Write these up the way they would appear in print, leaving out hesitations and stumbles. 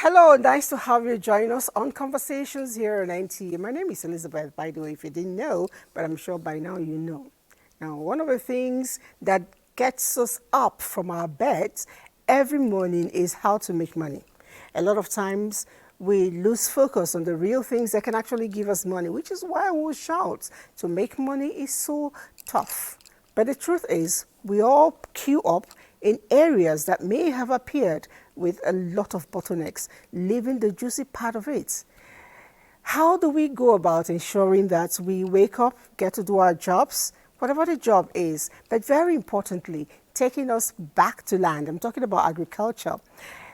Hello, nice to have you join us on Conversations here on NTA. My name is Elizabeth, by the way, if you didn't know, but I'm sure by now you know. Now, one of the things that gets us up from our beds every morning is how to make money. A lot of times we lose focus on the real things that can actually give us money, which is why we shout. To make money is so tough. But the truth is, we all queue up in areas that may have appeared with a lot of bottlenecks, leaving the juicy part of it. How do we go about ensuring that we wake up, get to do our jobs, whatever the job is, but very importantly, taking us back to land? I'm talking about agriculture.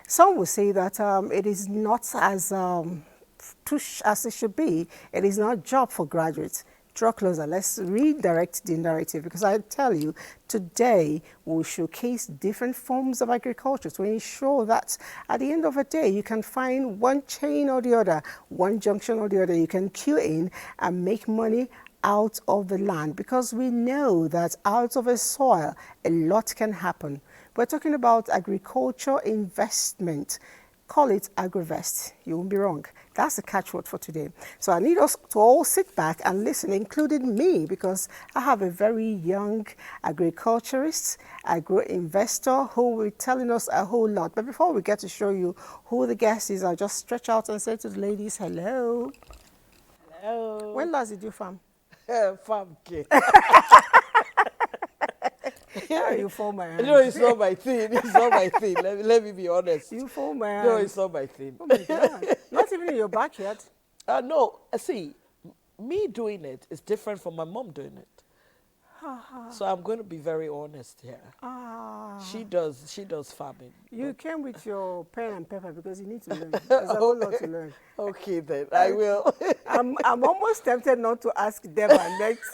Some will say that it is not as push as it should be. It is not a job for graduates. Draw closer. Let's redirect the narrative, because I tell you, today we'll showcase different forms of agriculture to ensure that at the end of the day, you can find one chain or the other, one junction or the other. You can queue in and make money out of the land, because we know that out of a soil, a lot can happen. We're talking about agriculture investment. Call it AGROVEST. You won't be wrong. That's the catchword for today. So I need us to all sit back and listen, including me, because I have a very young agriculturist, agro-investor who will be telling us a whole lot. But before we get to show you who the guest is, I'll just stretch out and say to the ladies, hello. Hello. When last did you farm? Farm kid. Yeah, you fold my hand. No, it's not my thing. It's not my thing. Let me be honest. You fold my hand. No, it's not my thing. Oh my God. Not even in your backyard. No, see, me doing it is different from my mom doing it. So I'm going to be very honest here. She does farming. You came with your pen and paper because you need to learn. There's a whole lot to learn. Okay, then I will. I'm almost tempted not to ask Deba next.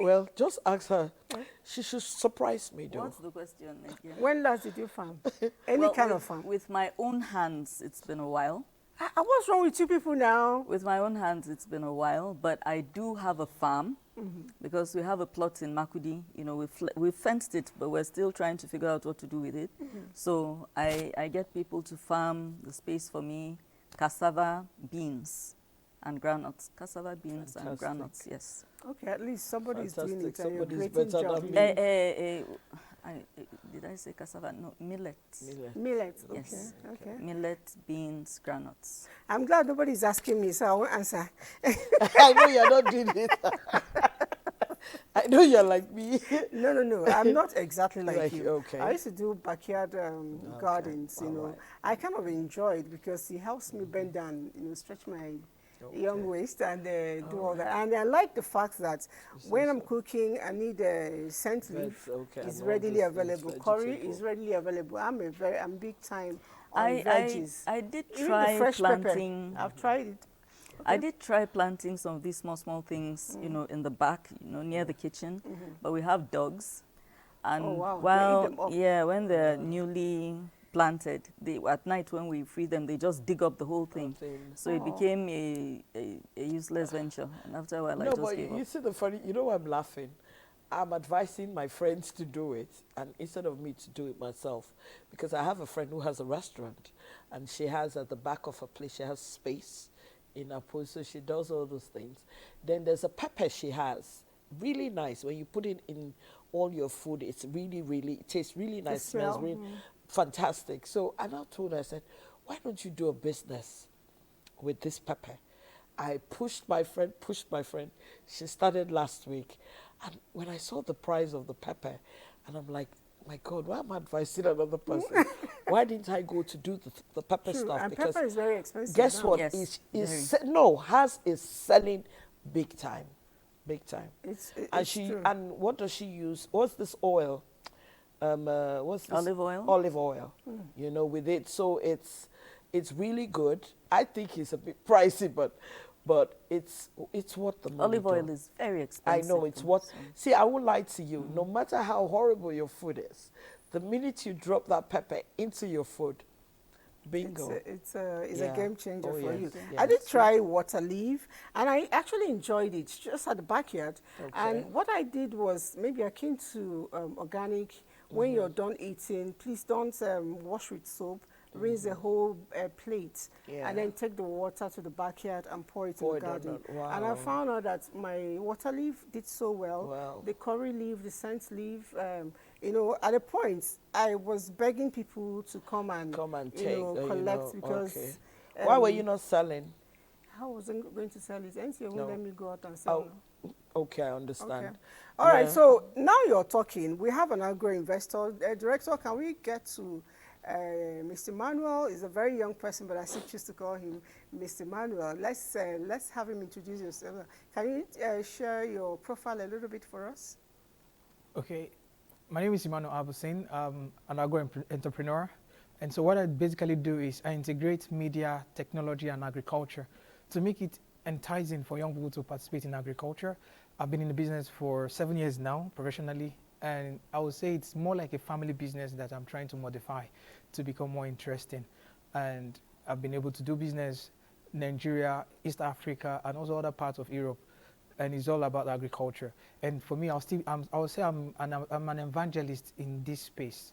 Well, just ask her. She should surprise me, though. What's the question again? When last did you farm? Any kind of farm? With my own hands, it's been a while. What's wrong with you people now? With my own hands, it's been a while, but I do have a farm because we have a plot in Makudi. You know, we've fenced it, but we're still trying to figure out what to do with it. So I get people to farm the space for me, cassava, beans, and groundnuts. Cassava, beans, and groundnuts, yes. Okay, at least somebody's doing it. Somebody's and you're better job. than me. Did I say cassava? No, millet. Millet, okay. Yes. Okay. Millet, beans, groundnuts. I'm glad nobody's asking me, so I won't answer. I know you're not doing it. I know you're like me. No. I'm not exactly like you. Okay. I used to do backyard gardens, you know. Right. I kind of enjoy it because it helps me bend down, you know, stretch my young waist and do all that. And I like the fact that when I'm cooking, I need scent leaf. It's readily available. Curry is readily available. I'm big time on veggies. I did Even try the fresh planting. pepper. I've tried it. I did try planting some of these small things, you know, in the back, you know, near the kitchen. But we have dogs, and Oh, wow. They eat well, them up. yeah, when they're newly planted, at night when we free them, they just dig up the whole thing. So it became a useless venture, and after a while, I just gave You up. see the funny. You know why I'm laughing? I'm advising my friends to do it, and instead of me to do it myself, because I have a friend who has a restaurant, and she has at the back of her place, she has space in her post, so she does all those things. Then there's a pepper she has, really nice. When you put it in all your food, it's it tastes really nice, smells really fantastic. So I now told her, I said, why don't you do a business with this pepper? I pushed my friend. She started last week. And when I saw the price of the pepper, and I'm like, my God, why am I advising another person? Why didn't I go to do the pepper True. stuff? And Because pepper is very expensive guess now. what? Yes, Is selling big time. Big time. It's true. And what does she use? What's this oil? What's this? Olive oil. Olive oil. You know, with it. So it's really good. I think it's a bit pricey, but it's what the money Olive oil do. is very I expensive. know it's what. See, I won't lie to you. No matter how horrible your food is, the minute you drop that pepper into your food, bingo. It's a Yeah. game changer Oh, for yes, you. yes. I did try water leaf, and I actually enjoyed it just at the backyard. Okay. And what I did was, maybe akin to organic, when you're done eating, please don't wash with soap. rinse the whole plate, Yeah. and then take the water to the backyard and pour it Pour in the it on garden. the- wow. And I found out that my water leaf did so well. Wow. The curry leaf, the scent leaf. You know, at a point, I was begging people to come and take, collect because. okay. Why were you not selling? I wasn't going to sell it. NTA won't No. let me go out and sell. Oh, okay, I understand. Okay. All right, Yeah. so now you're talking. We have an agro investor. Director, can we get to Mr. Manuel? Is a very young person, but I still choose to call him Mr. Manuel. Let's have him introduce himself. Can you share your profile a little bit for us? Okay, my name is Emmanuel Abusin. I'm an agro-entrepreneur. And so what I basically do is I integrate media, technology, and agriculture to make it enticing for young people to participate in agriculture. I've been in the business for 7 years now, professionally, and I would say it's more like a family business that I'm trying to modify to become more interesting. And I've been able to do business in Nigeria, East Africa, and also other parts of Europe. And it's all about agriculture. And for me, I would say I'm an evangelist in this space.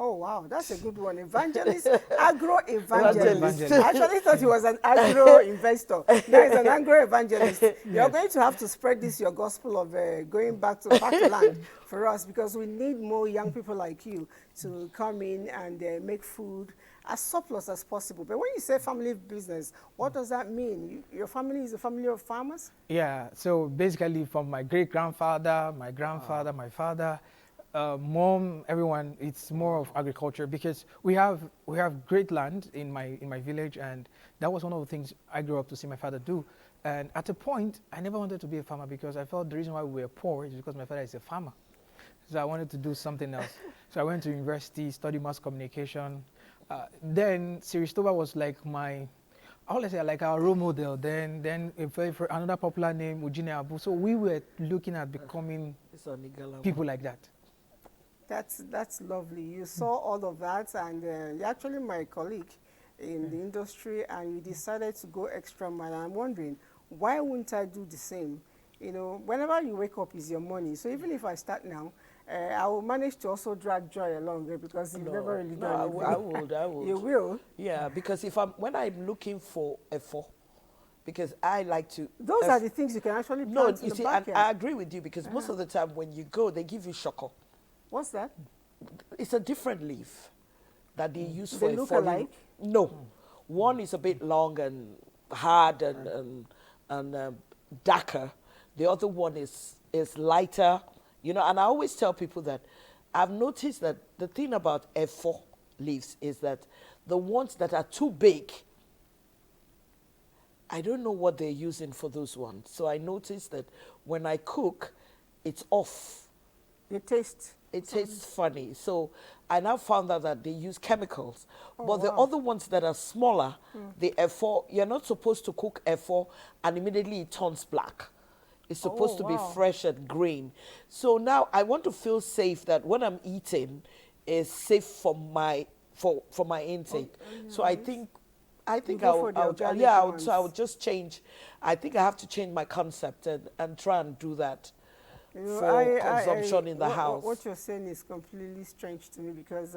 Oh, wow, that's a good one. Evangelist, agro-evangelist. Evangelist. I actually thought he was an agro-investor. There is an agro-evangelist. You're going to have to spread this, your gospel of going back to land for us, because we need more young people like you to come in and make food as surplus as possible. But when you say family business, what does that mean? Your family is a family of farmers? Yeah, so basically from my great-grandfather, my grandfather, my father, mom, everyone, it's more of agriculture because we have great land in my village, and that was one of the things I grew up to see my father do. And at a point, I never wanted to be a farmer because I felt the reason why we were poor is because my father is a farmer. So I wanted to do something else. So I went to university, studied mass communication. Then Siristova was like like our role model. Then another popular name, Ujine Abu. So we were looking at becoming people like that. That's lovely. You saw all of that, and you're actually my colleague in the industry, and you decided to go extra mile. I'm wondering, why wouldn't I do the same? You know, whenever you wake up is your money. So even if I start now, I will manage to also drag Joy along because you've never really done anything. I would. You will? Yeah, because when I'm looking for a because I like to... Those are the things you can actually plant in the backyard. And I agree with you because most of the time when you go, they give you shoko. What's that? It's a different leaf that they use They look alike? No. One is a bit long and hard and darker. The other one is lighter. You know, and I always tell people that I've noticed that the thing about F4 leaves is that the ones that are too big, I don't know what they're using for those ones. So I noticed that when I cook, it's off. It tastes funny. So I now found out that they use chemicals. Oh, but the wow. other ones that are smaller, the F4, you're not supposed to cook F4 and immediately it turns black. It's supposed to be fresh and green. So now I want to feel safe that when I'm eating is safe for my intake. So I think I'll just change. I think I have to change my concept and try and do that for consumption in the house. What you're saying is completely strange to me because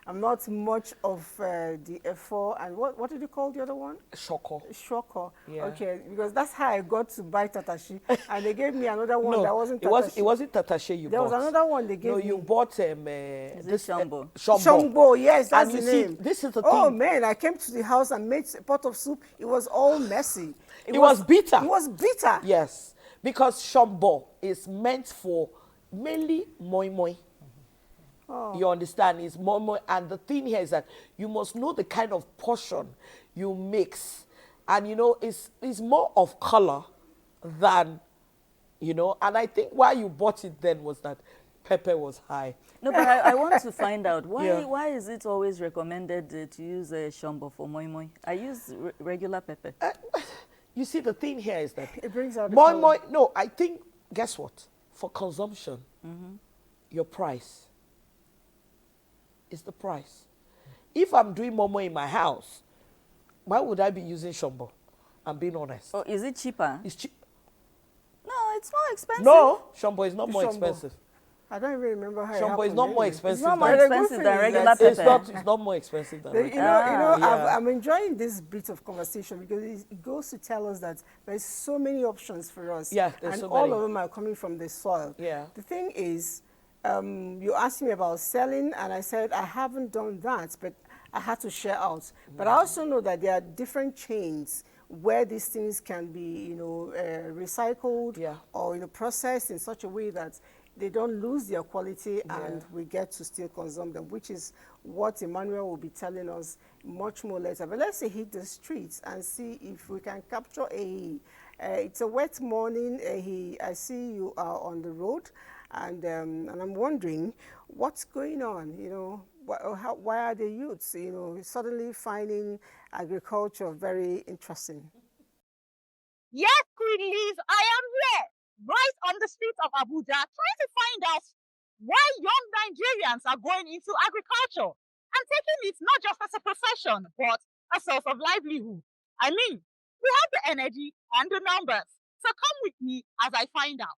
I'm not much of the F4 and what did you call the other one? Shoko. Shoko. Yeah. Okay, because that's how I got to buy tatashi, and they gave me another one that wasn't tatashi. It wasn't tatashi you there bought. There was another one they gave me. No, you bought Shombo. Shombo, yes, that's the name. This is the thing. Oh man, I came to the house and made a pot of soup. It was all messy. It was bitter. It was bitter. Yes, because Shombo is meant for mainly moi moi. Oh. You understand? It's moi moi. And the thing here is that you must know the kind of portion you mix. And, you know, it's more of color than, you know. And I think why you bought it then was that pepper was high. No, but I want to find out, Yeah. why is it always recommended to use shombo for moi moi? I use regular pepper. You see, the thing here is that It brings out the moi color. moi, no, I think, guess what? For consumption, your price is the price. If I'm doing moi moi in my house, why would I be using shombo? I'm being honest. Oh, is it cheaper? It's cheap. No, it's more expensive. No, shombo is not more Shombo. expensive. I don't even remember how it Shampoo is happened not more anyway. expensive It's not more than But the good expensive thing than is regular that pepper. it's not more expensive than You regular. know, Yeah. I'm enjoying this bit of conversation because it goes to tell us that there's so many options for us. Yeah, there's and so all many. of them are coming from the soil. Yeah. The thing is, you asked me about selling, and I said I haven't done that, but I had to share out. But I also know that there are different chains where these things can be, recycled Yeah. or processed in such a way that they don't lose their quality and we get to still consume them, which is what Emmanuel will be telling us much more later. But let's hit the streets and see if we can capture it's a wet morning. I see you are on the road, and I'm wondering what's going on. Why are the youths, suddenly finding agriculture very interesting? Yes, Queen Liz, I am here, right on the streets of Abuja, trying to find out why young Nigerians are going into agriculture and taking it not just as a profession, but a source of livelihood. I mean, we have the energy and the numbers. So come with me as I find out.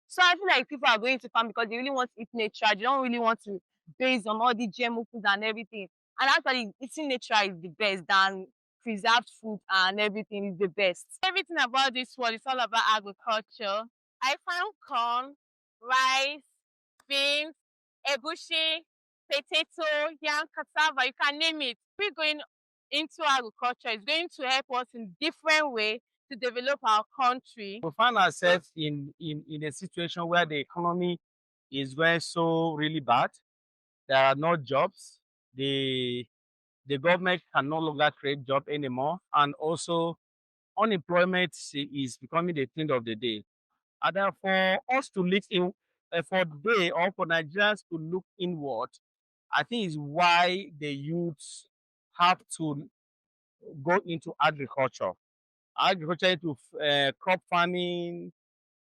So I feel like people are going to farm because they really want to eat nature. They don't really want to base on all the GMO foods and everything. And actually, eating nature is the best than preserved food and everything is the best. Everything about this world is all about agriculture. I found corn, rice, beans, egusi, potato, yam, cassava, you can name it. We're going into agriculture. It's going to help us in different ways to develop our country. We find ourselves in a situation where the economy is going so really bad. There are no jobs. The government can no longer create jobs anymore, and also unemployment is becoming the thing of the day. And for us to look in, for they or for Nigerians to look inward, I think is why the youths have to go into agriculture. Agriculture into crop farming,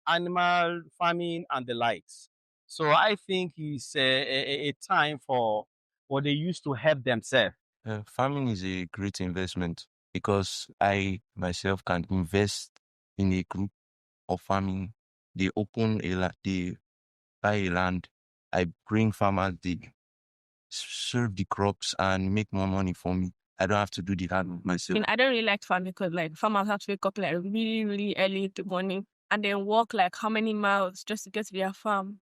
animal farming, and the likes. So I think it's a time for the youth to help themselves. Farming is a great investment because I myself can invest in a group of farming. They open they buy a land. I bring farmers, they serve the crops and make more money for me. I don't have to do the hard work myself. I don't really like farming because like farmers have to wake up like really, really early in the morning and then walk like how many miles just to get to their farm.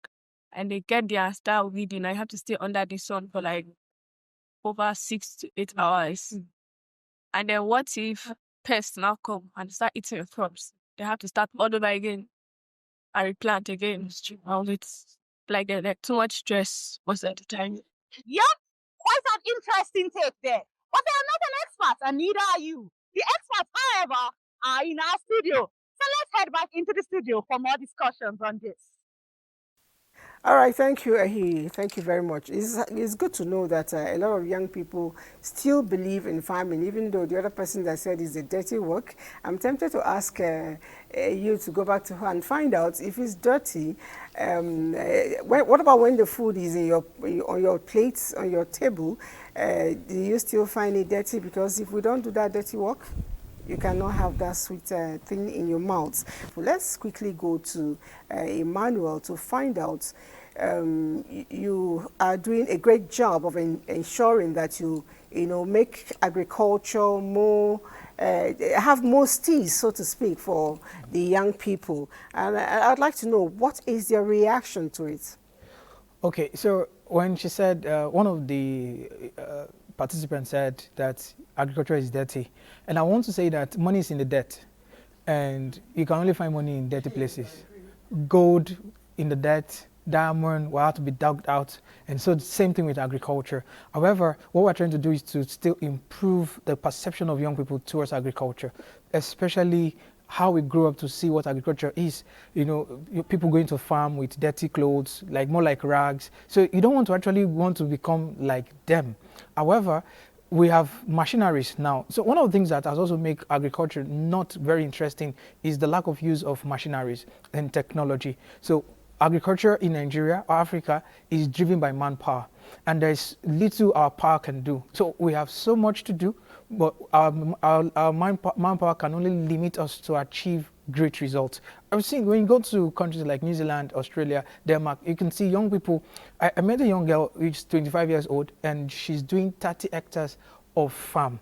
And they get their start weeding. I have to stay under the sun for like over 6 to 8 hours. And then what if pests now come and start eating your crops? They have to start all over again and replant again. It's like there's like too much stress most of the time. Yep, quite an interesting take there. But I am not an expert, and neither are you. The experts, however, are in our studio. So let's head back into the studio for more discussions on this. All right, thank you, Ahi. Thank you very much. It's good to know that a lot of young people still believe in farming, even though the other person that said it's a dirty work. I'm tempted to ask you to go back to her and find out if it's dirty. What about when the food is on your plates, on your table? Do you still find it dirty? Because if we don't do that dirty work, you cannot have that sweet thing in your mouth. Well, let's quickly go to Emmanuel to find out. You are doing a great job of ensuring that you make agriculture more, have more steez, so to speak, for the young people. And I'd like to know, what is their reaction to it? Okay, so when she said, one of the participants said that agriculture is dirty, and I want to say that money is in the dirt, and you can only find money in dirty places. Gold in the dirt, diamond will have to be dug out, and so the same thing with agriculture. However, what we're trying to do is to still improve the perception of young people towards agriculture, especially how we grow up to see what agriculture is. People going to farm with dirty clothes, like more like rags. So you don't want to become like them. However, we have machineries now. So one of the things that has also made agriculture not very interesting is the lack of use of machineries and technology. So agriculture in Nigeria or Africa is driven by manpower, and there's little our power can do. So we have so much to do, but our manpower can only limit us to achieve great results. I've seen when you go to countries like New Zealand, Australia, Denmark, you can see young people. I met a young girl who's 25 years old, and she's doing 30 hectares of farm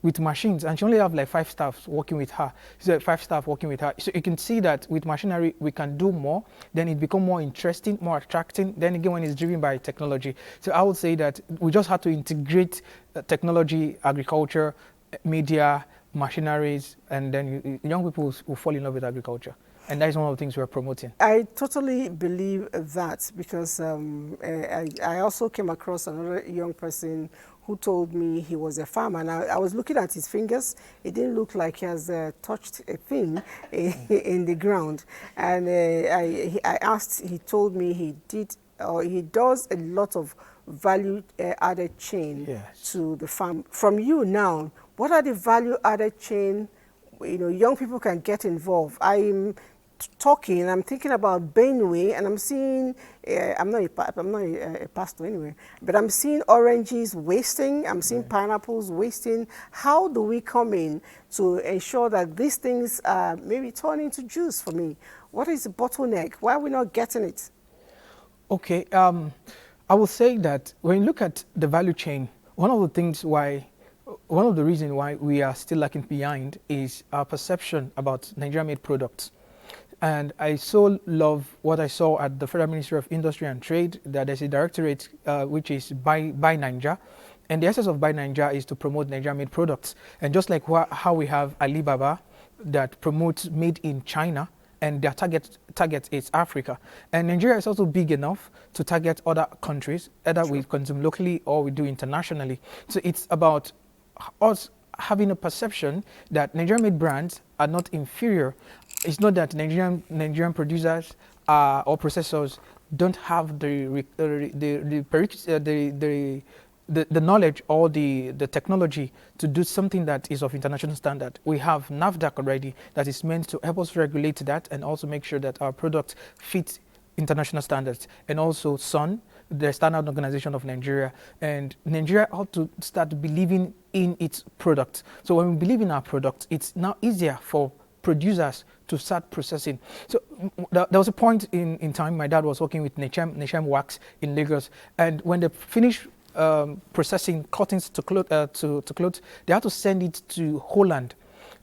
with machines, and she only have like 5 staff working with her. So 5 staff working with her. So you can see that with machinery we can do more. Then it become more interesting, more attracting. Then again, when it's driven by technology. So I would say that we just have to integrate technology, agriculture, media, machineries, and then young people will fall in love with agriculture. And that is one of the things we're promoting. I totally believe that because I also came across another young person who told me he was a farmer. And I was looking at his fingers. It didn't look like he has touched a thing in the ground. And I asked, he told me he did, or he does a lot of value added chain to the farm. From you now, what are the value added chain, young people can get involved? I'm thinking about Benue, and I'm seeing, I'm not a pastor anyway, but I'm seeing oranges wasting, I'm seeing pineapples wasting. How do we come in to ensure that these things maybe turn into juice for me? What is the bottleneck? Why are we not getting it? Okay, I will say that when you look at the value chain, one of the reasons why we are still lagging behind is our perception about Nigerian-made products. And I so love what I saw at the Federal Ministry of Industry and Trade, that there's a directorate which is Buy Naija. And the essence of Buy Naija is to promote Nigerian-made products. And just like how we have Alibaba that promotes made in China, and their target is Africa. And Nigeria is also big enough to target other countries, either we consume locally or we do internationally. So it's about us having a perception that Nigerian-made brands are not inferior. It's not that Nigerian producers or processors don't have the knowledge or the technology to do something that is of international standard. We have NAFDAC already that is meant to help us regulate that and also make sure that our products fit international standards. And also SUN, the Standard Organization of Nigeria. And Nigeria ought to start believing in its products. So when we believe in our products, it's now easier for producers to start processing. So there was a point in time, my dad was working with Nechem Wax in Lagos, and when they finished processing cottons to clothes, they had to send it to Holland,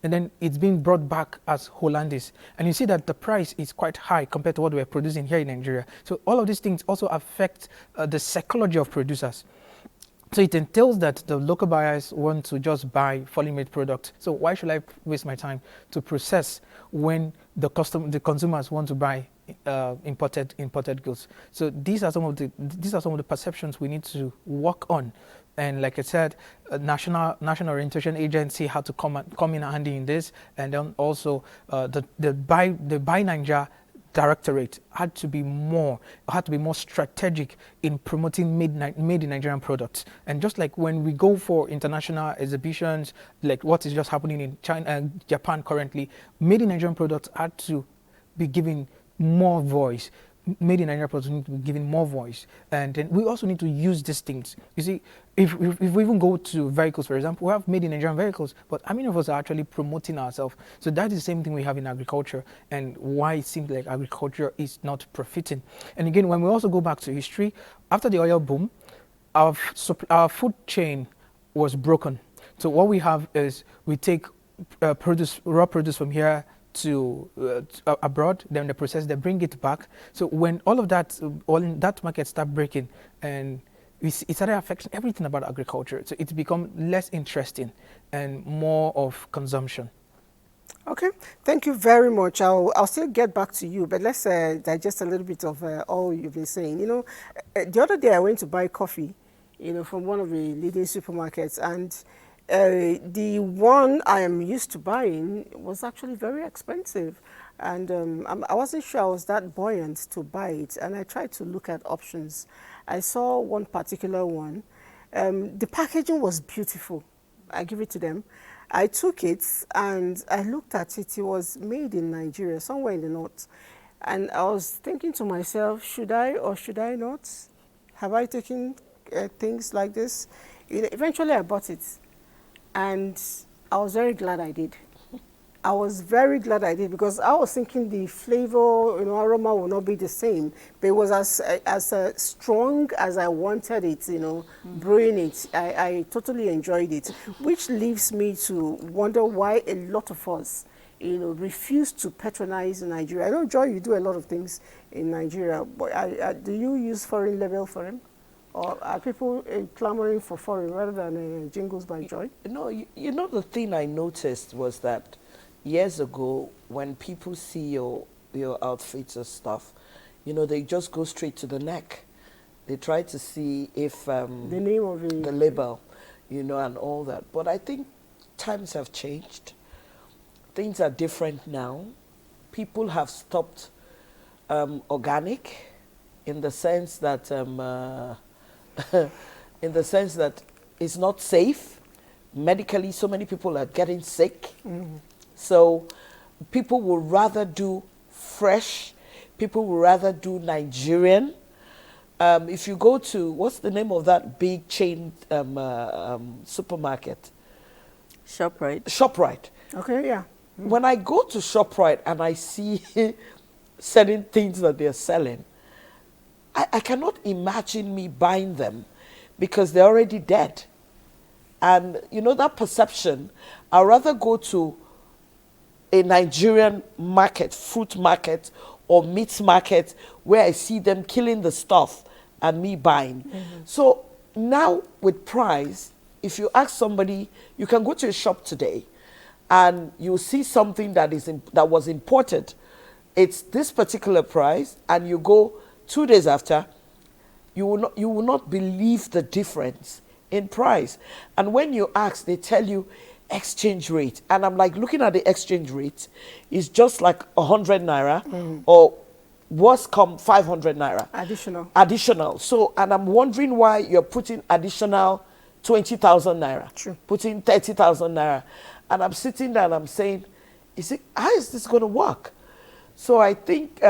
and then it's being brought back as Hollandese. And you see that the price is quite high compared to what we're producing here in Nigeria. So all of these things also affect the psychology of producers. So it entails that the local buyers want to just buy fully made products. So why should I waste my time to process when the consumers want to buy imported goods? So these are some of the perceptions we need to work on. And like I said, National Orientation Agency had to come in handy in this, and then also the Buy Naija Directorate had to be more strategic in promoting made in Nigerian products. And just like when we go for international exhibitions, like what is just happening in China, Japan currently, made in Nigerian products had to be given more voice. Made in Nigeria products need to be given more voice. And then we also need to use these things. You see, if we even go to vehicles, for example, we have made in Nigerian vehicles, but how many of us are actually promoting ourselves? So that is the same thing we have in agriculture, and why it seems like agriculture is not profiting. And again, when we also go back to history, after the oil boom, our food chain was broken. So what we have is we take raw produce from here to abroad, then the process, they bring it back. So when all in that market start breaking, and it started affecting everything about agriculture. So it's become less interesting and more of consumption. Okay, thank you very much. I'll still get back to you, but let's digest a little bit of all you've been saying. The other day I went to buy coffee, from one of the leading supermarkets, and the one I am used to buying was actually very expensive, and I wasn't sure I was that buoyant to buy it, and I tried to look at options. I saw one particular one. The packaging was beautiful. I give it to them. I took it and I looked at it. It was made in Nigeria, somewhere in the north. And I was thinking to myself, should I or should I not? Have I taken things like this? Eventually I bought it. And I was very glad I did. I was very glad I did, because I was thinking the flavor, aroma will not be the same, but it was as strong as I wanted it, brewing it. I totally enjoyed it, which leaves me to wonder why a lot of us, refuse to patronize Nigeria. I know, Joy, you do a lot of things in Nigeria, but do you use foreign label for him? Or are people clamoring for foreign rather than jingles by Joy? No, you know, the thing I noticed was that years ago, when people see your outfits or stuff, they just go straight to the neck. They try to see if the name of the label, and all that. But I think times have changed. Things are different now. People have stopped organic, in the sense that it's not safe. Medically, so many people are getting sick. So people would rather do fresh. People would rather do Nigerian. If you go to, what's the name of that big chain supermarket? ShopRite. ShopRite. Okay, yeah. When I go to ShopRite and I see certain things that they're selling, I cannot imagine me buying them, because they're already dead. And that perception, I'd rather go to a Nigerian market, fruit market or meat market, where I see them killing the stuff and me buying. So now with price, if you ask somebody, you can go to a shop today and you'll see something that was imported. It's this particular price, and you go 2 days after, you will not believe the difference in price. And when you ask, they tell you exchange rate. And I'm like, looking at the exchange rate, is just like 100 naira or worse come 500 naira. Additional. So, and I'm wondering why you're putting additional 20,000 naira. True. Putting 30,000 naira. And I'm sitting there and I'm saying, how is this going to work? So I think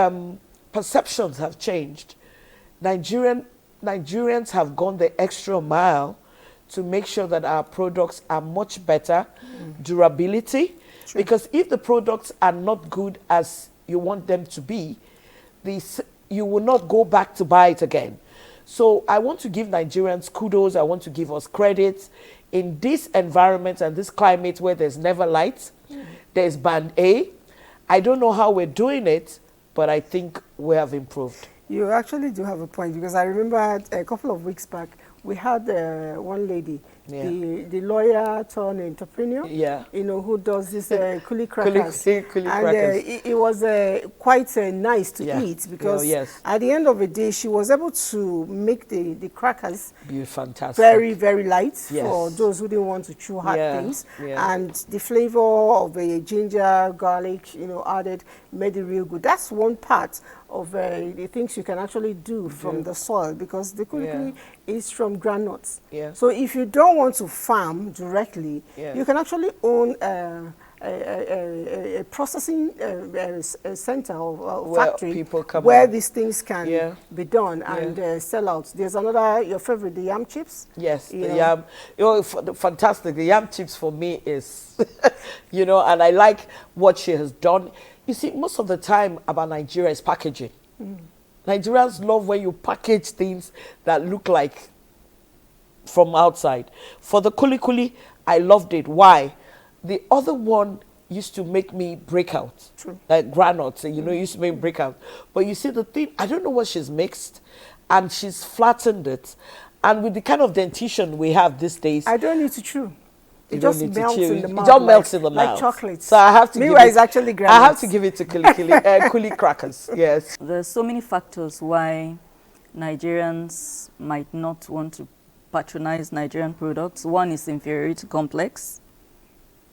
perceptions have changed. Nigerians have gone the extra mile to make sure that our products are much better durability. True. Because if the products are not good as you want them to be, you will not go back to buy it again. So I want to give Nigerians kudos. I want to give us credit in this environment and this climate where there's never light. There's band A. I don't know how we're doing it, but I think we have improved. You actually do have a point, because I remember a couple of weeks back, we had one lady, the lawyer turned entrepreneur, who does this coolie crackers. And it was quite nice to eat, because at the end of the day, she was able to make the crackers fantastic, very, very light for those who didn't want to chew hard things. And the flavor of the ginger, garlic, added, made it real good. That's one part of the things you can actually do from the soil, because the coolie is from groundnuts. So if you don't want to farm directly, you can actually own a processing center or factory where these things can be done and sell out. There's another, your favorite, the yam chips? Yes, the yam. Fantastic. The yam chips for me is, and I like what she has done. You see, most of the time about Nigeria is packaging. Nigerians love when you package things that look like from outside. For the kuli, I loved it. Why? The other one used to make me break out. True. Like granules, used to make me break out. But you see the thing, I don't know what she's mixed, and she's flattened it. And with the kind of dentition we have these days, I don't need to chew. It just melts in the mouth. It just melts in the mouth. Like chocolate. So I have to Meanwhile, it's actually granules. I have to give it to coolie crackers. Yes. There's so many factors why Nigerians might not want to patronize Nigerian products. One is inferiority complex.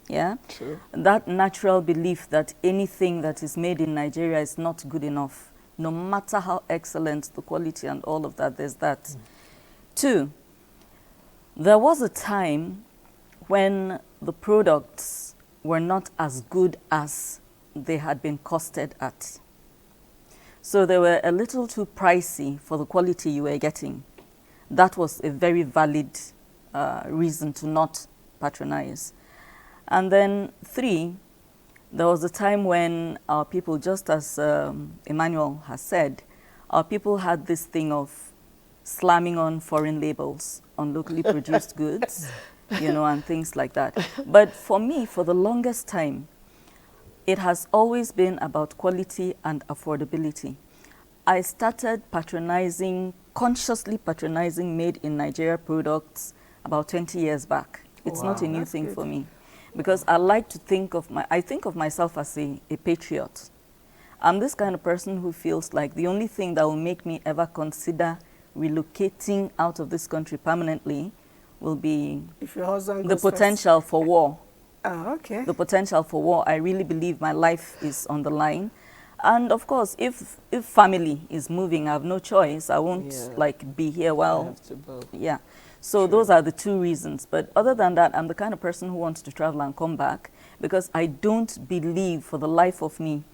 Yeah. True. That natural belief that anything that is made in Nigeria is not good enough, no matter how excellent the quality and all of that. There's that. Two, there was a time when the products were not as good as they had been costed at. So they were a little too pricey for the quality you were getting. That was a very valid reason to not patronize. And then three, There was a time when our people, just as Emmanuel has said, our people had this thing of slamming on foreign labels on locally produced goods, and things like that. But for me, for the longest time, it has always been about quality and affordability. I started consciously patronizing made in Nigeria products about 20 years back. It's not a new thing for me, because I like to think of myself as a patriot. I'm this kind of person who feels like the only thing that will make me ever consider relocating out of this country permanently will be the potential for war. Oh, okay. The potential for war. I really believe my life is on the line. And of course, if family is moving, I have no choice. I won't be here while, yeah. So those are the two reasons. But other than that, I'm the kind of person who wants to travel and come back, because I don't believe for the life of me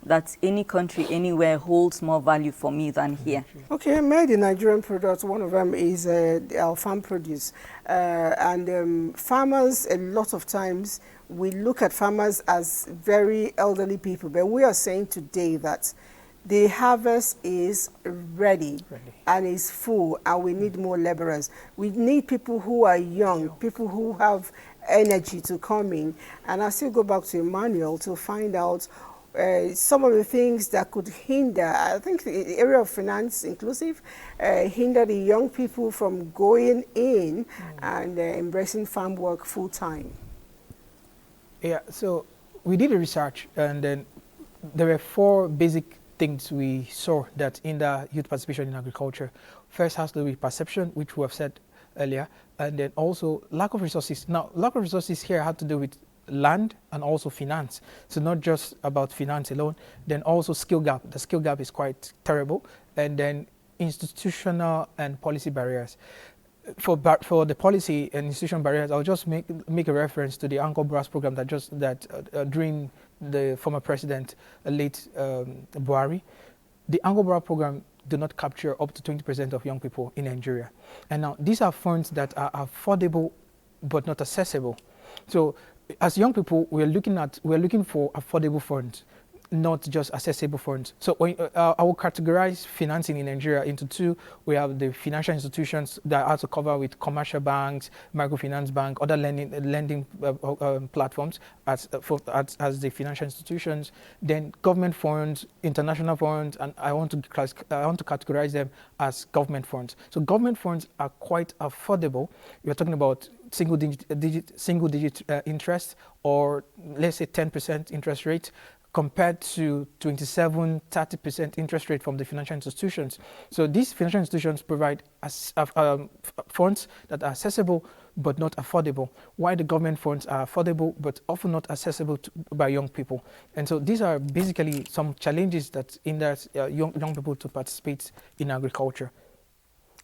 that any country anywhere holds more value for me than here. Okay, made in Nigerian products, one of them is our farm produce. Farmers, a lot of times, we look at farmers as very elderly people, but we are saying today that the harvest is ready and is full, and we need more laborers. We need people who are young, people who have energy to come in. And I still go back to Emmanuel to find out some of the things that could hinder, I think the area of finance inclusive, hinder the young people from going in and embracing farm work full time. Yeah, so we did a research, and then there were 4 basic things we saw that hinder youth participation in agriculture. First has to do with perception, which we have said earlier, and then also lack of resources. Now, lack of resources here had to do with land and also finance. So not just about finance alone, then also skill gap. The skill gap is quite terrible. And then institutional and policy barriers. For the policy and institutional barriers, I'll just make a reference to the AGROVEST program that during the former president, late Buhari, the AGROVEST program do not capture up to 20% of young people in Nigeria. And now these are funds that are affordable but not accessible. So as young people, we're looking for affordable funds, not just accessible funds. So I will categorize financing in Nigeria into 2. We have the financial institutions that are to cover with commercial banks, microfinance bank, other lending platforms as the financial institutions. Then government funds, international funds, and I want to categorize them as government funds. So government funds are quite affordable. You're talking about single digit interest, or let's say 10% interest rate, compared to 27-30% interest rate from the financial institutions. So these financial institutions provide funds that are accessible but not affordable, while the government funds are affordable but often not accessible by young people. And so these are basically some challenges that hinder young people to participate in agriculture.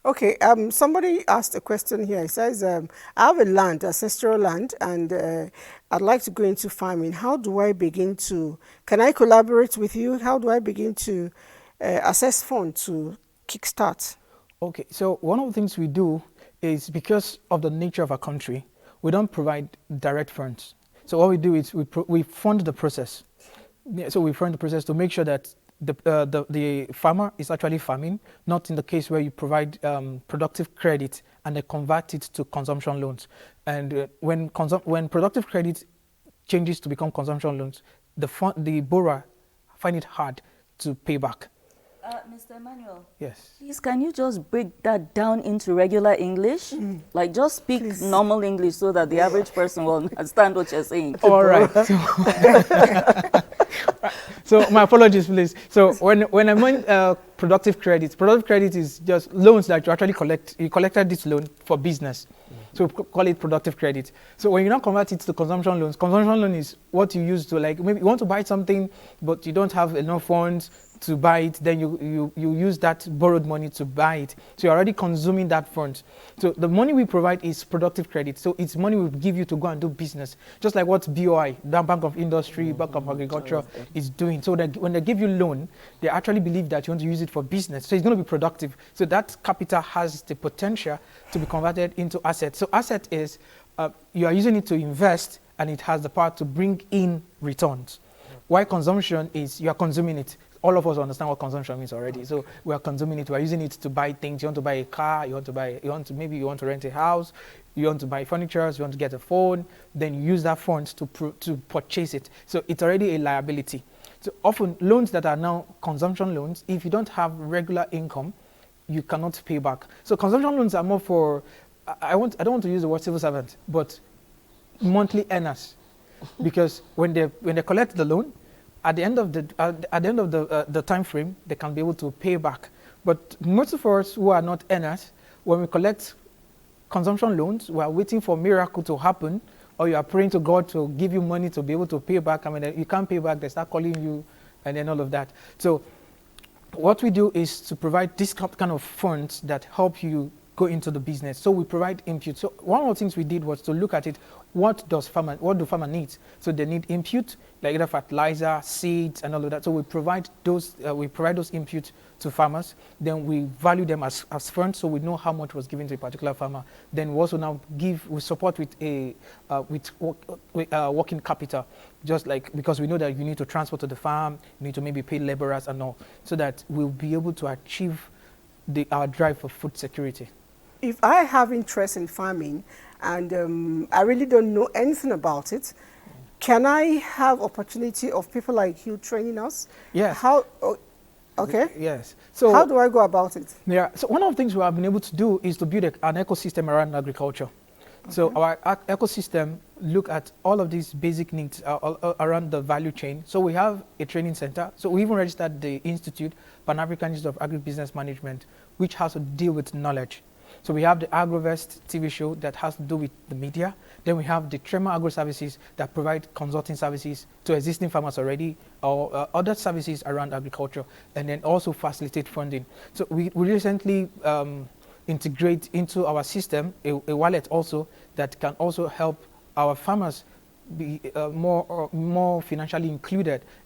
Okay, somebody asked a question here. It says, I have a land, ancestral land, and I'd like to go into farming. How do I begin to, can I collaborate with you? How do I begin to assess funds to kickstart? Okay, so one of the things we do is, because of the nature of our country, we don't provide direct funds. So what we do is we fund the process. Yeah, so we fund the process to make sure that the farmer is actually farming, not in the case where you provide productive credit and they convert it to consumption loans. And when productive credit changes to become consumption loans, the borrower find it hard to pay back. Mr. Emmanuel. Yes. Please, can you just break that down into regular English? Like, just speak normal English so that the average person will understand what you're saying. All right. So my apologies, please. So when I mean productive credit is just loans that you actually collect. You collected this loan for business. So we call it productive credit. So when you now convert it to consumption loan is what you use to, like, maybe you want to buy something, but you don't have enough funds to buy it, then you use that borrowed money to buy it. So you're already consuming that fund. So the money we provide is productive credit. So it's money we give you to go and do business. Just like what BOI, the Bank of Industry, Bank of Agriculture is doing. So that when they give you loan, they actually believe that you want to use it for business. So it's going to be productive. So that capital has the potential to be converted into assets. So asset is you are using it to invest, and it has the power to bring in returns. Why consumption is you are consuming it. All of us understand what consumption means already. So we are consuming it. We are using it to buy things. You want to buy a car. Maybe you want to rent a house. You want to buy furniture. You want to get a phone. Then you use that funds to purchase it. So it's already a liability. So often loans that are now consumption loans, if you don't have regular income, you cannot pay back. So consumption loans are more for, I don't want to use the word civil servant, but monthly earners, because when they collect the loan, at the end of the time frame, they can be able to pay back. But most of us who are not earners, when we collect consumption loans, we are waiting for a miracle to happen, or you are praying to God to give you money to be able to pay back. I mean, you can't pay back, they start calling you, and then all of that. So what we do is to provide this kind of funds that help you go into the business. So we provide input. So one of the things we did was to look at it, what do farmer need? So they need input, like either fertilizer, seeds, and all of that. So we provide those inputs to farmers. Then we value them as funds, so we know how much was given to a particular farmer. Then we also now we support with working capital, just like, because we know that you need to transport to the farm, you need to maybe pay laborers and all, so that we'll be able to achieve our drive for food security. If I have interest in farming and I really don't know anything about it, can I have opportunity of people like you training us? Yes. How? Okay. Yes. So how do I go about it? Yeah. So one of the things we have been able to do is to build an ecosystem around agriculture. Okay. So our ecosystem look at all of these basic needs around the value chain. So we have a training center. So we even registered the Institute, Pan-African Institute of Agribusiness Management, which has to deal with knowledge. So we have the AGROVEST TV show that has to do with the media. Then we have the Tremor Agro Services that provide consulting services to existing farmers already, or other services around agriculture, and then also facilitate funding. So we recently integrate into our system a wallet also that can also help our farmers be more financially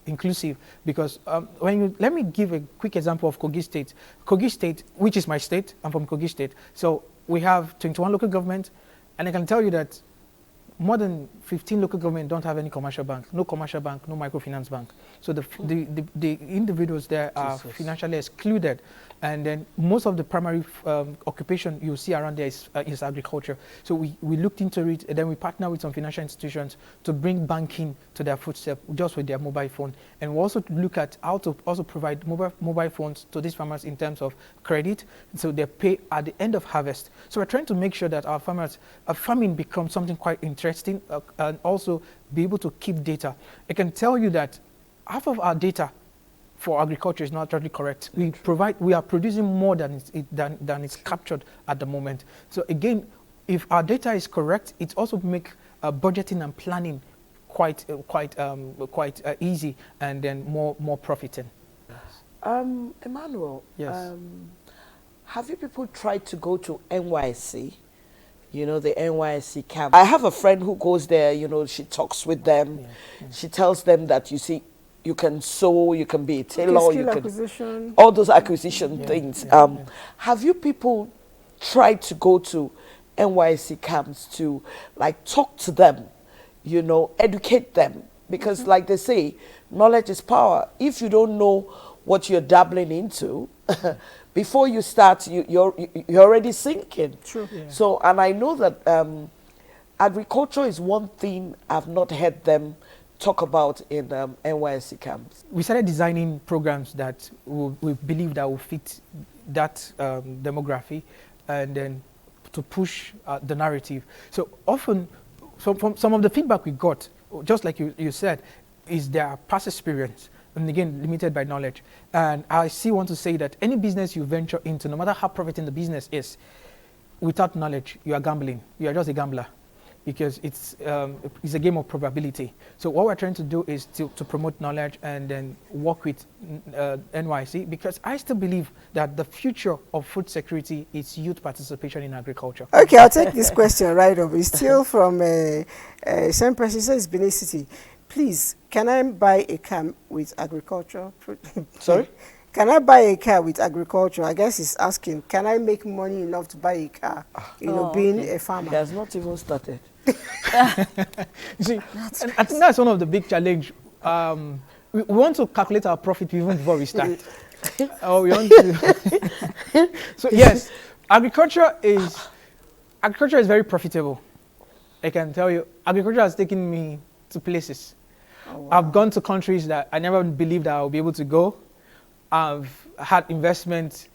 inclusive, because let me give a quick example of Kogi State. Kogi State, which is my state, I'm from Kogi State. So we have 21 local governments, and I can tell you that more than 15 local governments don't have any commercial bank, no microfinance bank. So the individuals there are financially excluded. And then most of the primary occupation you see around there is agriculture. So we looked into it, and then we partner with some financial institutions to bring banking to their footstep just with their mobile phone. And we also look at how to also provide mobile phones to these farmers in terms of credit, so they pay at the end of harvest. So we're trying to make sure that our farming becomes something quite interesting, and also be able to keep data. I can tell you that half of our data for agriculture is not totally correct. We are producing more than is captured at the moment. So again, if our data is correct, it also make budgeting and planning quite easy, and then more profiting. Emmanuel, yes. Have you people tried to go to NYC? You know, the NYC camp. I have a friend who goes there, you know, she talks with them. Yeah. She tells them that, you see, you can sew, you can be a tailor, you can all those acquisition things. Have you people tried to go to NYC camps to like talk to them, you know, educate them? Because like they say, knowledge is power. If you don't know what you're dabbling into, before you start, you're already sinking. True. Yeah. So, and I know that agriculture is one thing I've not heard them talk about in NYC camps. We started designing programs that we believe that will fit that demography, and then to push the narrative. So often, from some of the feedback we got, just like you said, is their past experience, and again, limited by knowledge. And I still want to say that any business you venture into, no matter how profitable the business is, without knowledge, you are gambling. You are just a gambler, because it's a game of probability. So what we're trying to do is to promote knowledge and then work with NYC, because I still believe that the future of food security is youth participation in agriculture. Okay, I'll take this question right over. It's still from same person, says Benin City. Please, can I buy a car with agriculture? Sorry? Can I buy a car with agriculture? I guess he's asking, can I make money enough to buy a car, being a farmer? He has not even started. See, I think that's one of the big challenge. we want to calculate our profit even before we start. Oh, we want to. So yes, agriculture is very profitable. I can tell you, agriculture has taken me to places. Oh, wow. I've gone to countries that I never believed I would be able to go. I've had investment.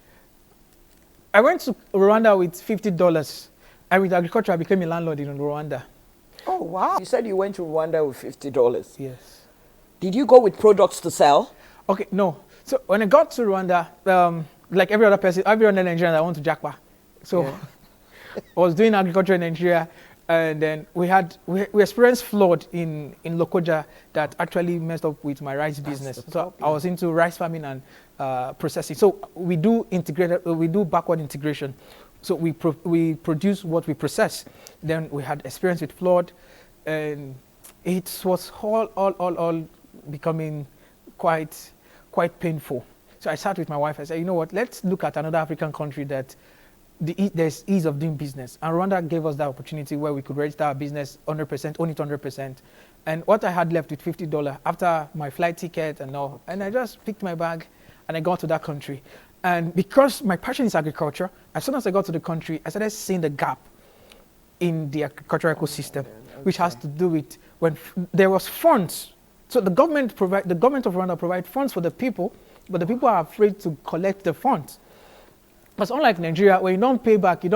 I went to Rwanda with $50, and with agriculture, I became a landlord in Rwanda. Oh, wow. You said you went to Rwanda with $50. Yes. Did you go with products to sell? Okay, no. So when I got to Rwanda, like every other person, every other Nigerian, I went to Jakpa. So Yeah. I was doing agriculture in Nigeria, and then we experienced flood in Lokoja that actually messed up with my rice business. So I was into rice farming and processing. So we do backward integration. So we produce what we process. Then we had experience with flood, and it was all becoming quite painful. So I sat with my wife. I said, you know what? Let's look at another African country that there's ease of doing business. And Rwanda gave us that opportunity where we could register our business 100%, own it 100%. And what I had left with $50 after my flight ticket and all, and I just picked my bag and I got to that country. And because my passion is agriculture, as soon as I got to the country, I started seeing the gap in the agricultural ecosystem, which has to do with when there was funds. So the government of Rwanda provide funds for the people, but the people are afraid to collect the funds. Because unlike Nigeria, when you don't pay back, in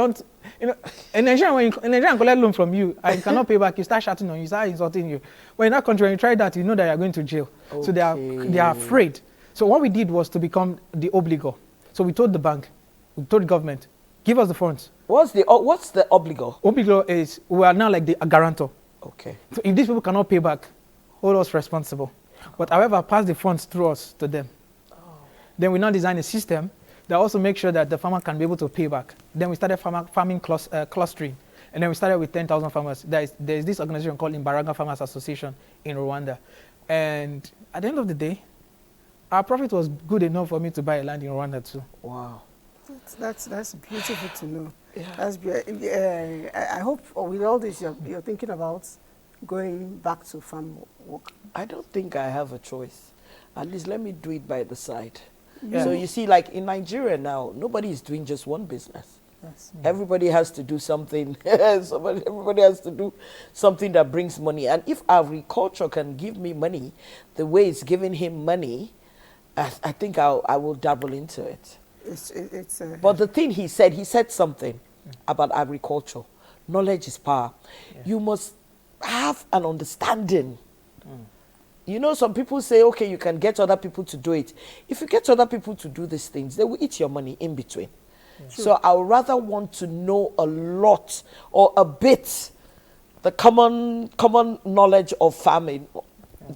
Nigeria, when Nigeria collect loan from you, and you cannot pay back, you start shouting on you, start insulting you. When in that country, when you try that, you know that you're going to jail. Okay. So they are afraid. So what we did was to become the obligor. So we told the bank, we told the government, give us the funds. What's the obligor? Obligor is, we are now like the guarantor. Okay. So if these people cannot pay back, hold us responsible. But however, pass the funds through us to them. Oh. Then we now design a system that also makes sure that the farmer can be able to pay back. Then we started farming clustering. And then we started with 10,000 farmers. There's this organization called Imbaraga Farmers Association in Rwanda. And at the end of the day, our profit was good enough for me to buy a land in Rwanda too. Wow. That's beautiful to know. Yeah. I hope with all this you're thinking about going back to farm work. I don't think I have a choice. At least let me do it by the side. Yeah. So you see, like in Nigeria now, nobody is doing just one business. Yes. Everybody has to do something. Everybody has to do something that brings money. And if agriculture can give me money the way it's giving him money, I think I will dabble into it. But the thing he said something about agriculture. Knowledge is power. Yeah. You must have an understanding. You know, some people say, okay, you can get other people to do it. If you get other people to do these things, they will eat your money in between. Yeah. So I would rather want to know a lot or a bit, the common knowledge of farming,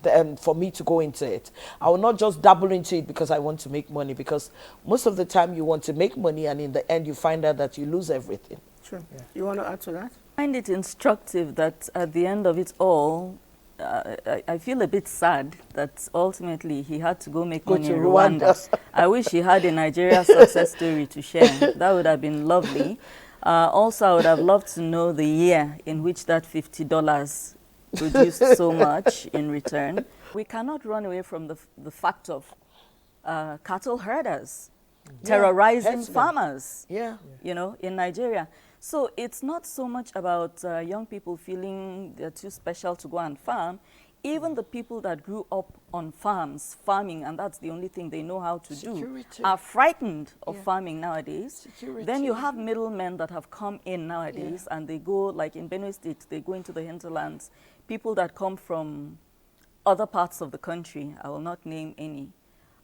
than for me to go into it. I will not just dabble into it because I want to make money, because most of the time you want to make money and in the end you find out that you lose everything. Sure. Yeah. You want to add to that? I find it instructive that at the end of it all, I feel a bit sad that ultimately he had to go make money in Rwanda. I wish he had a Nigeria success story to share. That would have been lovely. Also, I would have loved to know the year in which that $50 produced so much in return. We cannot run away from the fact of cattle herders terrorizing farmers, you know, in Nigeria. So it's not so much about young people feeling they're too special to go and farm. Even the people that grew up on farms, farming, and that's the only thing they know how to do, are frightened of farming nowadays. Then you have middlemen that have come in nowadays, and they go, like in Benue State, they go into the hinterlands. People that come from other parts of the country, I will not name any,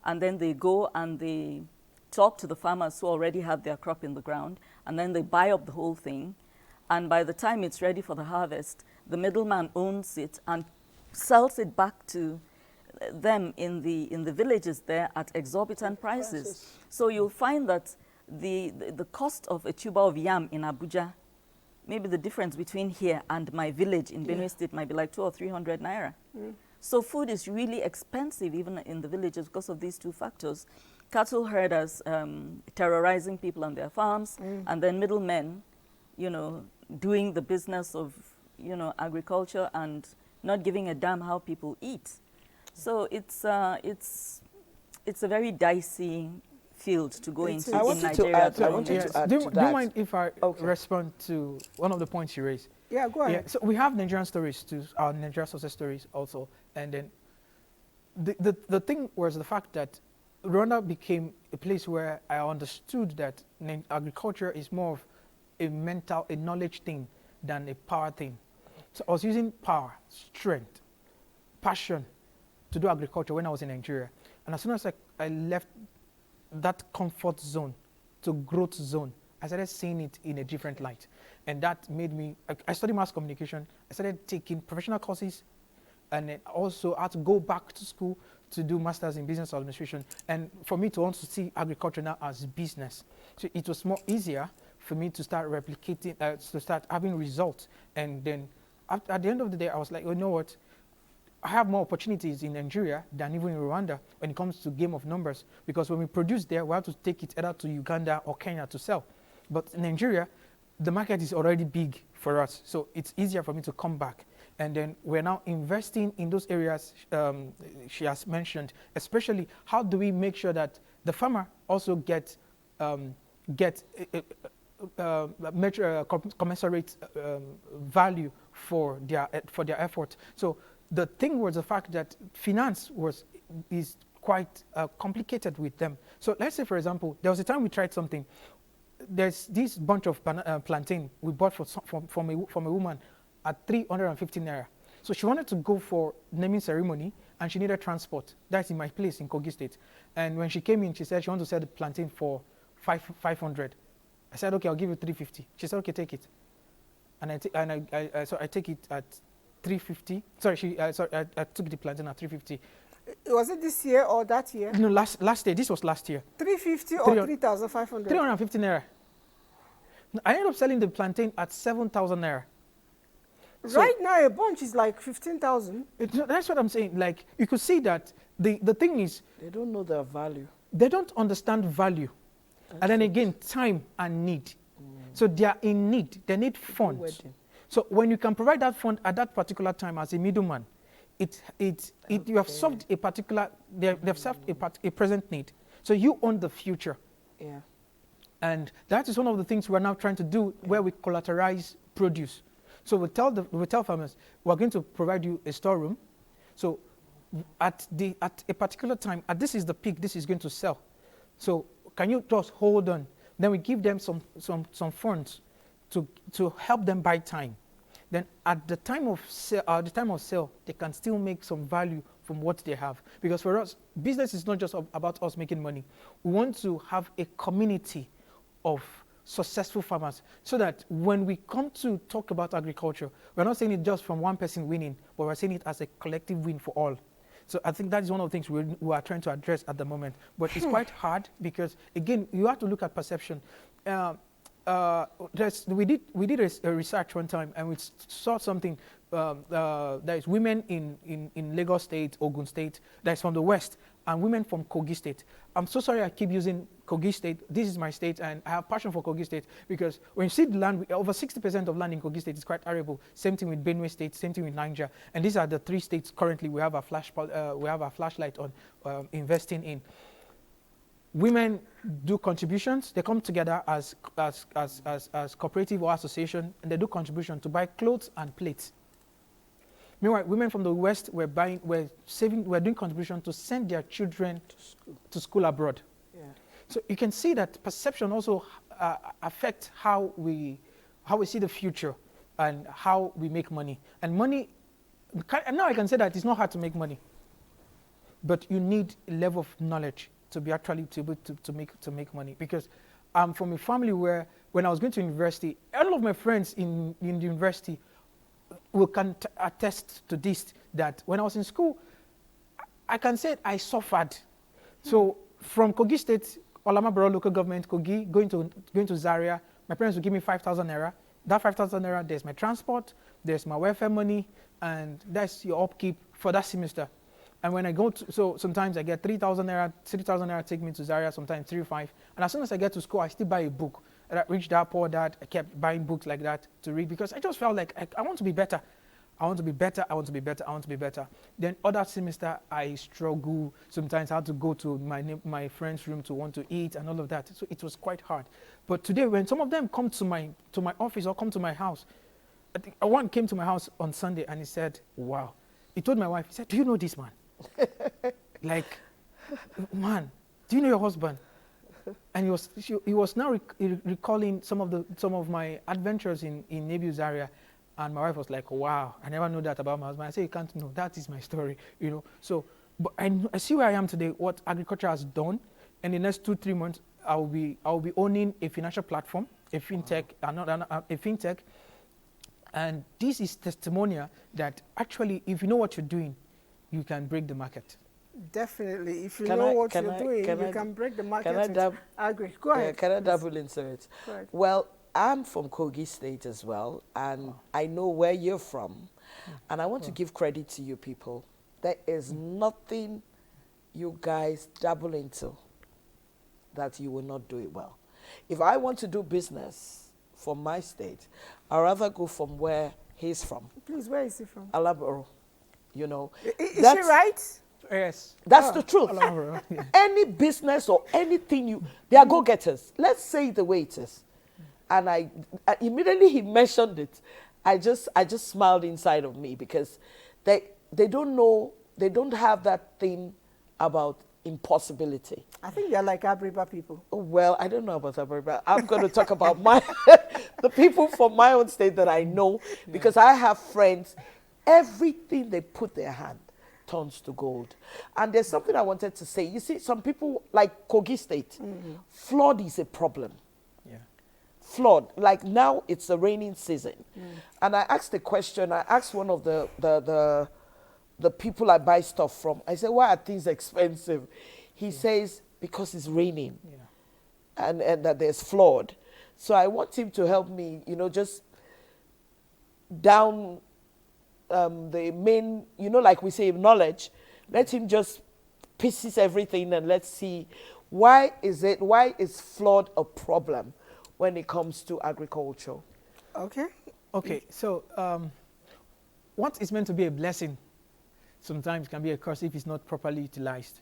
and then they go and they talk to the farmers who already have their crop in the ground, and then they buy up the whole thing. And by the time it's ready for the harvest, the middleman owns it and sells it back to them in the villages there at exorbitant prices. So you'll find that the cost of a tuber of yam in Abuja, maybe the difference between here and my village in Benue State might be like 200 or 300 naira. So food is really expensive even in the villages because of these two factors. Cattle herders terrorizing people on their farms, and then middlemen, you know, doing the business of, you know, agriculture and not giving a damn how people eat. So it's a very dicey field to go into I in wanted to Nigeria. add- I wanted to add do, to do you that. mind if I Okay. respond to one of the points you raised? Yeah, go ahead. So we have Nigerian stories too, our Nigerian success stories also. And then the thing was the fact that Rwanda became a place where I understood that agriculture is more of a knowledge thing than a power thing. So I was using power, strength, passion to do agriculture when I was in Nigeria. And as soon as I left that comfort zone to growth zone, I started seeing it in a different light. And that made me, I studied mass communication. I started taking professional courses, and then also I had to go back to school to do masters in business administration. And for me to want to see agriculture now as business. So it was more easier for me to start replicating, to start having results. And then at the end of the day, I was like, you know what? I have more opportunities in Nigeria than even in Rwanda when it comes to game of numbers, because when we produce there, we have to take it either to Uganda or Kenya to sell. But in Nigeria, the market is already big for us, so it's easier for me to come back. And then we're now investing in those areas she has mentioned, especially how do we make sure that the farmer also gets commensurate value for their effort. So the thing was the fact that finance is quite complicated with them. So let's say, for example, there was a time we tried something. There's this bunch of plantain we bought from a woman at 350 naira. So she wanted to go for naming ceremony and she needed transport. That's in my place in Kogi State. And when she came in, she said she wanted to sell the plantain for 500. I said, okay, I'll give you 350. She said, okay, take it. And I take it at 350. Sorry, I took the plantain at 350. Was it this year or that year? No, last year. This was last year. 350 or 3,500? 350 naira. I ended up selling the plantain at 7,000 naira. So right now, a bunch is like 15,000. That's what I'm saying. Like, you could see that the thing is, They don't know their value. they don't understand value. And then again, time and need. So they are in need. They need funds. Wedding. So when you can provide that fund at that particular time as a middleman, you have solved a particular, they've solved a present need. So you own the future. Yeah. And that is one of the things we're now trying to do, where we collateralize produce. So we tell farmers, we're going to provide you a storeroom. So at a particular time, this is the peak, this is going to sell. So can you just hold on? Then we give them some funds to help them buy time. Then at the time of sale, they can still make some value from what they have. Because for us, business is not just about us making money. We want to have a community of successful farmers, so that when we come to talk about agriculture, we're not saying it just from one person winning, but we're saying it as a collective win for all. So I think that is one of the things we are trying to address at the moment. But it's quite hard because, again, you have to look at perception. We did a research one time, and we saw something that is women in Lagos State, Ogun State, that is from the West, and women from Kogi State. I'm so sorry I keep using Kogi State. This is my state, and I have passion for Kogi State, because when you see the land, over 60% of land in Kogi State is quite arable. Same thing with Benue State, same thing with Niger. And these are the 3 states currently we have a flashlight on investing in. Women do contributions. They come together as cooperative or association, and they do contribution to buy clothes and plates. Meanwhile, women from the West were doing contribution to send their children to school abroad. Yeah. So you can see that perception also affects how we see the future and how we make money. And money, now I can say that it's not hard to make money, but you need a level of knowledge to be actually able to make money. Because I'm from a family where, when I was going to university, all of my friends in the university can attest to this, that when I was in school, I can say I suffered. So from Kogi State, Olamaboro local government, Kogi, going to Zaria, my parents would give me 5,000 naira. That 5,000 naira, there's my transport, there's my welfare money, and that's your upkeep for that semester. And when I go to, so sometimes I get 3,000 naira take me to Zaria, sometimes 3,500. And as soon as I get to school, I still buy a book. Rich Dad, Poor Dad, I kept buying books like that to read, because I just felt like I want to be better. I want to be better, I want to be better, I want to be better. Then other semester, I struggle. Sometimes I had to go to my friend's room to want to eat and all of that. So it was quite hard. But today, when some of them come to my office or come to my house, I think one came to my house on Sunday and he said, wow. He told my wife, he said, do you know this man? Like, man, do you know your husband? And he was now recalling some of my adventures in Nebu's area, and my wife was like, "Wow, I never knew that about my husband." I said, "You can't know. That is my story, you know." So, but I see where I am today. What agriculture has done, and in the next 2-3 months, I will be owning a financial platform, a fintech, a fintech, and this is testimonial that actually, if you know what you're doing, you can break the market. Definitely. If you know what you're doing, you can break the market. Agri. Go ahead. Can I dabble into it? Well, I'm from Kogi State as well, and I know where you're from. And I want to give credit to you people. There is nothing you guys dabble into that you will not do it well. If I want to do business from my state, I'd rather go from where he's from. Please, where is he from? Alaboro. You know. Is she right? Yes. That's the truth. Yeah. Any business or anything they are go-getters. Let's say it the way it is. And I immediately he mentioned it. I just smiled inside of me because they don't know, they don't have that thing about impossibility. I think they're like Abriba people. Oh, well, I don't know about Abriba. I'm going to talk about the people from my own state that I know, because I have friends, everything they put their hand turns to gold. And there's something I wanted to say. You see, some people like Kogi State, flood is a problem. Yeah. Flood. Like now it's the raining season. And I asked a question. I asked one of the people I buy stuff from. I said, why are things expensive? He says, because it's raining. Yeah. And that there's flood. So I want him to help me, just down the main, like we say, knowledge. Let him just pieces everything and let's see why is flood a problem when it comes to agriculture. Okay, so what is meant to be a blessing sometimes can be a curse if it's not properly utilized.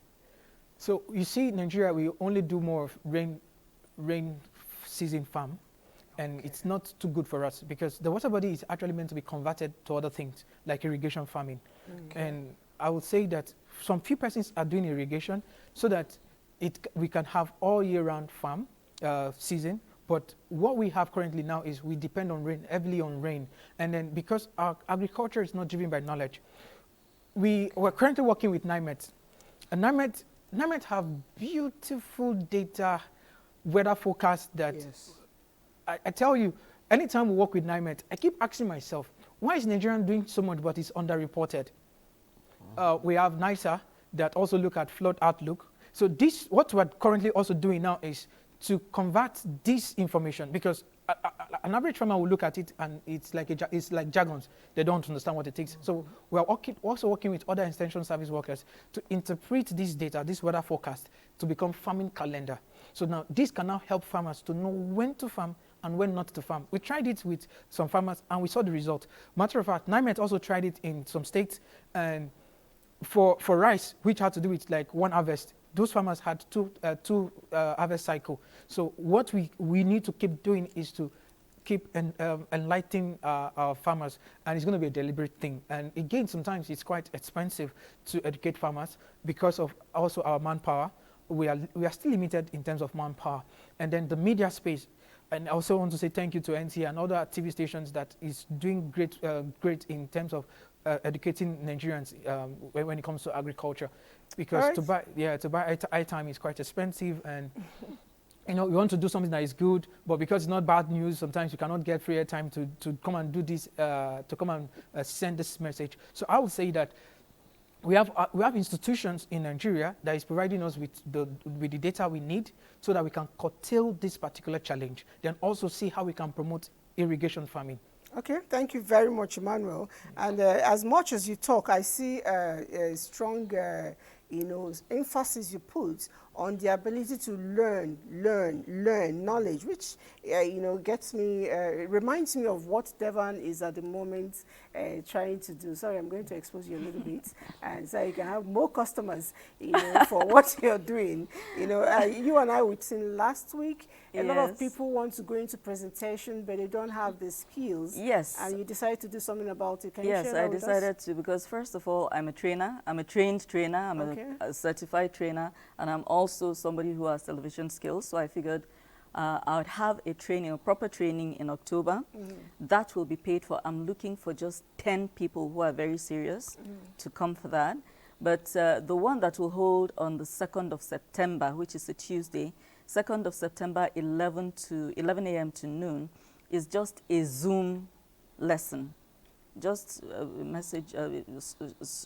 So you see, in Nigeria, we only do more of rain season farm. And it's not too good for us because the water body is actually meant to be converted to other things like irrigation farming. And I would say that some few persons are doing irrigation so that we can have all year round farm season. But what we have currently now is we depend on rain, heavily on rain. And then because our agriculture is not driven by knowledge, we're currently working with NIMET. And NIMET have beautiful data, weather forecast that I tell you, anytime we work with NIMET, I keep asking myself, why is Nigerian doing so much but it's underreported? We have NISA that also look at flood outlook. So what we're currently also doing now is to convert this information, because an average farmer will look at it and it's like jargons. They don't understand what it takes. So we're also working with other extension service workers to interpret this data, this weather forecast, to become farming calendar. So now this can now help farmers to know when to farm and when not to farm. We tried it with some farmers and we saw the result. Matter of fact, NIMET also tried it in some states, and for rice, which had to do with like one harvest, those farmers had two harvest cycle. So what we need to keep doing is to keep enlightening our farmers, and it's going to be a deliberate thing. And again, sometimes it's quite expensive to educate farmers because of also our manpower. We are still limited in terms of manpower. And then the media space. And I also want to say thank you to NTA and other TV stations that is doing great in terms of educating Nigerians when it comes to agriculture, because to buy airtime is quite expensive, and you want to do something that is good, but because it's not bad news, sometimes you cannot get free airtime to come and do this, to come and send this message. So I would say that we have institutions in Nigeria that is providing us with the data we need so that we can curtail this particular challenge, then also see how we can promote irrigation farming. Okay, thank you very much, Emmanuel. And as much as you talk, I see a strong, emphasis you put on the ability to learn knowledge, which gets me, reminds me of what Devon is at the moment trying to do. Sorry, I'm going to expose you a little bit, and so you can have more customers, for what you're doing. You and I were seen last week. A lot of people want to go into presentation, but they don't have the skills. Yes. And you decided to do something about it. Can you Yes, share that I with us? decided to, because first of all, I'm a trainer. I'm a trained trainer. I'm Okay. a certified trainer, and I'm also somebody who has television skills. So I figured I would have a proper training in October. That will be paid for. I'm looking for just 10 people who are very serious to come for that. But the one that will hold on the 2nd of September, which is a Tuesday, 2nd of September, 11 a.m. to noon, is just a Zoom lesson. Just a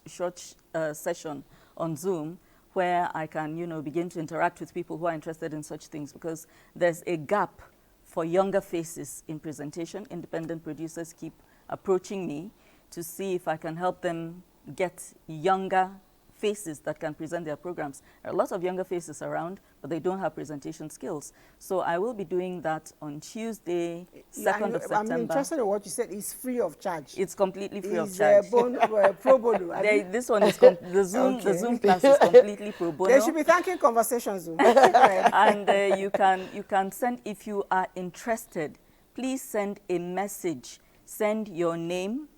short session on Zoom where I can, begin to interact with people who are interested in such things, because there's a gap for younger faces in presentation. Independent producers keep approaching me to see if I can help them get younger faces that can present their programs. There are a lot of younger faces around, but they don't have presentation skills. So I will be doing that on Tuesday, 2nd of September. I'm interested in what you said. It's free of charge. It's completely free of charge. Pro bono. This one is the Zoom class is completely pro bono. They should be thanking Conversation Zoom. And you can send, if you are interested, please send a message. Send your name,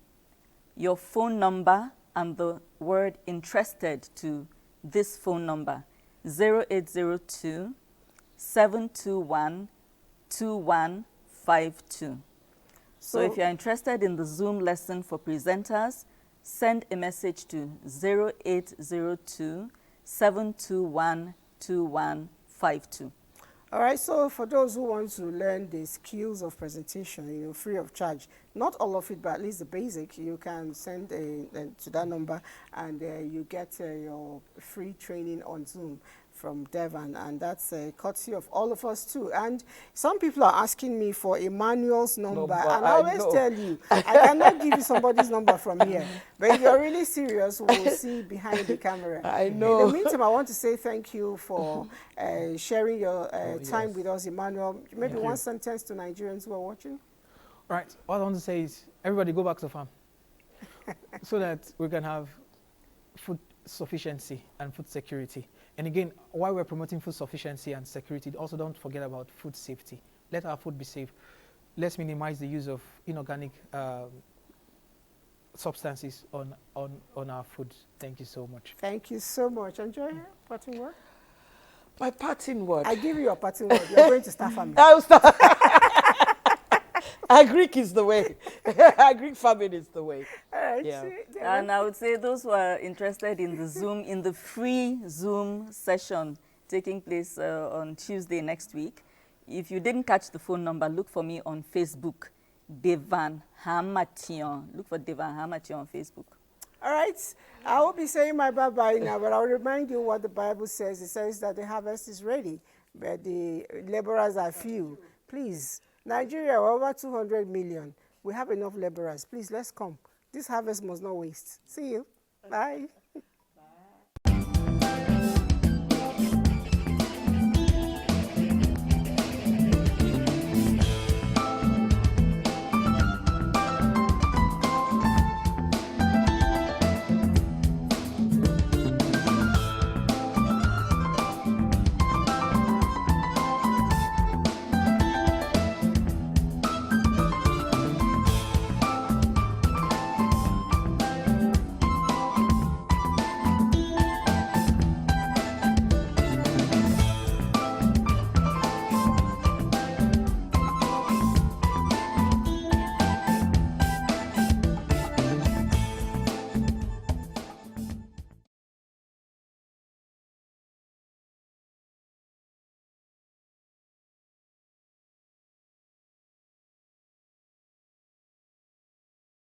your phone number, and the word interested to this phone number, 0802 721 2152. So if you're interested in the Zoom lesson for presenters, send a message to 0802 721 2152. All right, so for those who want to learn the skills of presentation, free of charge, not all of it, but at least the basic, you can send to that number, and you get your free training on Zoom from Devon, and that's courtesy of all of us too. And some people are asking me for Emmanuel's number, and I always tell you, I cannot give you somebody's number from here, but if you're really serious, we'll see behind the camera. I know. In the meantime, I want to say thank you for sharing your time with us, Emmanuel. Maybe one sentence to Nigerians who are watching. All right, what I want to say is everybody go back to farm so that we can have food sufficiency and food security. And again, while we're promoting food sufficiency and security, also don't forget about food safety. Let our food be safe. Let's minimize the use of inorganic substances on our food. Thank you so much. Thank you so much. Enjoy your parting word. My parting word. I give you a parting word. You're going to start farming. I'll start. Agric is the way. Agric farming is the way. All right. Yeah. And I would say those who are interested in the free Zoom session taking place on Tuesday next week, if you didn't catch the phone number, look for me on Facebook, Devan Hamation. Look for Devan Hamation on Facebook. All right. I will be saying my bye-bye now, but I'll remind you what the Bible says. It says that the harvest is ready, but the laborers are few. Please, Nigeria, we're over 200 million. We have enough laborers. Please, let's come. This harvest must not waste. See you. Bye.